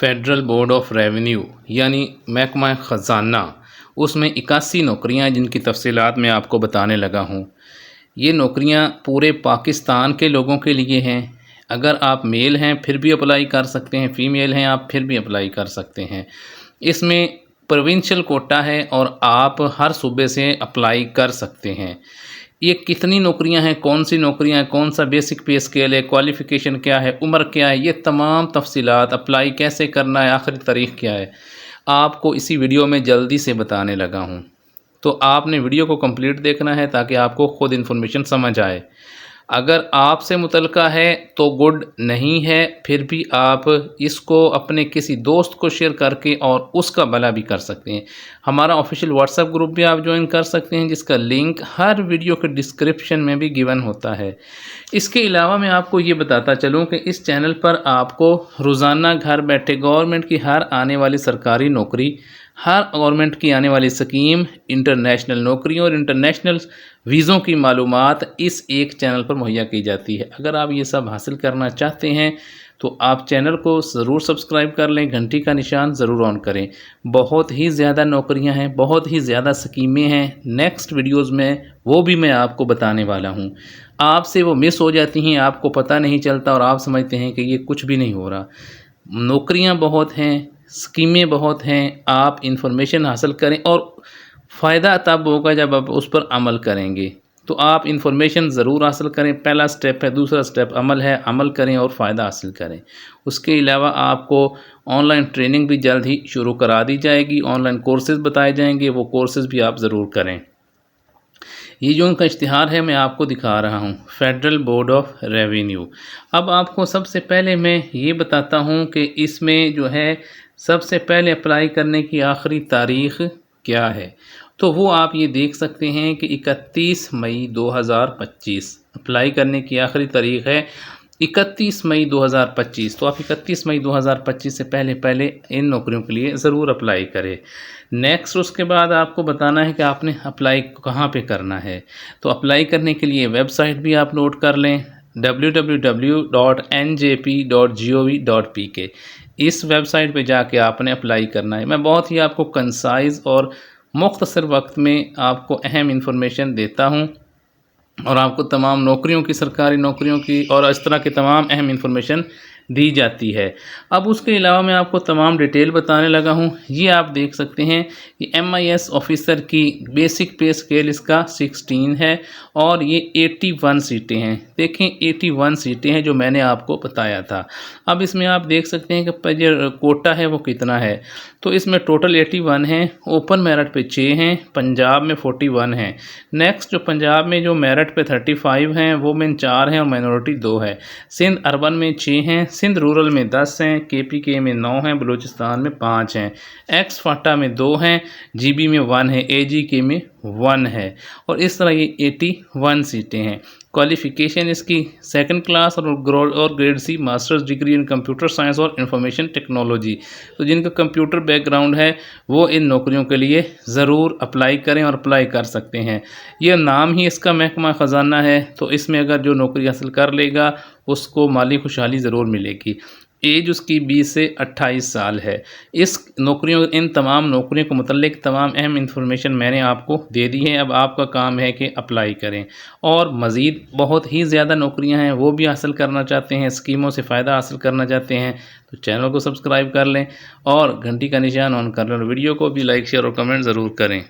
Federal board of revenue यानी महकमा ख़जाना, उसमें 81 नौकरियां जिनकी तफसीलात मैं आपको बताने लगा हूं। ये नौकरियां पूरे पाकिस्तान के लोगों के लिए हैं। अगर आप मेल हैं फिर भी अप्लाई कर सकते हैं, फ़ीमेल हैं आप फिर भी अप्लाई कर सकते हैं। इसमें प्रोविंशियल कोटा है और आप हर सूबे से अप्लाई कर सकते हैं। ये कितनी नौकरियां हैं, कौन सी नौकरियां हैं, कौन सा बेसिक पे स्केल है, क्वालिफ़िकेशन क्या है, उम्र क्या है, ये तमाम तफसीलात, अप्लाई कैसे करना है, आखिरी तारीख़ क्या है, आपको इसी वीडियो में जल्दी से बताने लगा हूं। तो आपने वीडियो को कंप्लीट देखना है ताकि आपको ख़ुद इन्फॉर्मेशन समझ आए। अगर आपसे मुतल्लिका है तो गुड, नहीं है फिर भी आप इसको अपने किसी दोस्त को शेयर करके और उसका भला भी कर सकते हैं। हमारा ऑफिशियल व्हाट्सएप ग्रुप भी आप ज्वाइन कर सकते हैं जिसका लिंक हर वीडियो के डिस्क्रिप्शन में भी गिवन होता है। इसके अलावा मैं आपको ये बताता चलूँ कि इस चैनल पर आपको रोज़ाना घर बैठे गवर्नमेंट की हर आने वाली सरकारी नौकरी, हर गवर्नमेंट की आने वाली स्कीम, इंटरनेशनल नौकरियों और इंटरनेशनल वीज़ों की मालूमात इस एक चैनल पर मुहैया की जाती है। अगर आप ये सब हासिल करना चाहते हैं तो आप चैनल को ज़रूर सब्सक्राइब कर लें, घंटी का निशान ज़रूर ऑन करें। बहुत ही ज़्यादा नौकरियां हैं, बहुत ही ज़्यादा स्कीमें हैं। नेक्स्ट वीडियोज़ में वो भी मैं आपको बताने वाला हूँ। आपसे वो मिस हो जाती हैं, आपको पता नहीं चलता और आप समझते हैं कि ये कुछ भी नहीं हो रहा। नौकरियाँ बहुत हैं, स्कीमें बहुत हैं, आप इंफॉर्मेशन हासिल करें और फ़ायदा तब होगा जब आप उस पर अमल करेंगे। तो आप इंफॉर्मेशन ज़रूर हासिल करें, पहला स्टेप है। दूसरा स्टेप अमल है, अमल करें और फ़ायदा हासिल करें। उसके अलावा आपको ऑनलाइन ट्रेनिंग भी जल्द ही शुरू करा दी जाएगी, ऑनलाइन कोर्सेज़ बताए जाएंगे, वो कोर्सेज़ भी आप ज़रूर करें। ये जो उनका इश्तिहार है मैं आपको दिखा रहा हूँ, फेडरल बोर्ड ऑफ रेवेन्यू। अब आपको सबसे पहले मैं ये बताता हूँ कि इसमें जो है सबसे पहले अप्लाई करने की आखिरी तारीख़ क्या है। तो वो आप ये देख सकते हैं कि 31 मई 2025 अप्लाई करने की आखिरी तारीख़ है, 31 मई 2025। तो आप 31 मई 2025 से पहले इन नौकरियों के लिए ज़रूर अप्लाई करें। नेक्स्ट उसके बाद आपको बताना है कि आपने अप्लाई कहाँ पे करना है। तो अप्लाई करने के लिए वेबसाइट भी आप नोट कर लें, www.njp.gov.pk। इस वेबसाइट पे जाके आपने अप्लाई करना है। मैं बहुत ही आपको कंसाइज़ और मुख्तसर वक्त में आपको अहम इंफॉर्मेशन देता हूँ और आपको तमाम नौकरियों की, सरकारी नौकरियों की और इस तरह की तमाम अहम इंफॉर्मेशन दी जाती है। अब उसके अलावा मैं आपको तमाम डिटेल बताने लगा हूँ। ये आप देख सकते हैं कि MIS ऑफिसर की बेसिक पे स्केल इसका 16 है और ये 81 सीटें हैं। देखें 81 सीटें हैं जो मैंने आपको बताया था। अब इसमें आप देख सकते हैं कि जो कोटा है वो कितना है। तो इसमें टोटल 81 हैं, ओपन मेरिट पे 6 हैं, पंजाब में 41 हैं। नेक्स्ट जो पंजाब में जो मेरिट पे 35 हैं, वो में 4 हैं और माइनॉरिटी 2 है। सिंध अर्बन में 6 हैं, सिंध रूरल में 10 हैं, KPK में 9 हैं, बलूचिस्तान में 5 हैं, एक्स फाटा में 2 हैं, GB में 1 है, AGK में 1 है और इस तरह ये 81 सीटें हैं। क्वालिफ़िकेशन इसकी सेकंड क्लास और grade C masters degree in computer science और इंफॉर्मेशन टेक्नोलॉजी। तो जिनका कंप्यूटर बैकग्राउंड है वो इन नौकरियों के लिए ज़रूर अप्लाई करें और अप्लाई कर सकते हैं। ये नाम ही इसका महकमा ख़जाना है, तो इसमें अगर जो नौकरी हासिल कर लेगा उसको माली खुशहाली ज़रूर मिलेगी। एज उसकी 20 से 28 साल है। इन तमाम नौकरियों को मुतल्लिक तमाम अहम इंफॉर्मेशन मैंने आपको दे दी है। अब आपका काम है कि अप्लाई करें और मज़ीद बहुत ही ज़्यादा नौकरियां हैं, वो भी हासिल करना चाहते हैं, स्कीमों से फ़ायदा हासिल करना चाहते हैं तो चैनल को सब्सक्राइब कर लें और घंटी का निशान ऑन कर लें और वीडियो को भी लाइक, शेयर और कमेंट ज़रूर करें।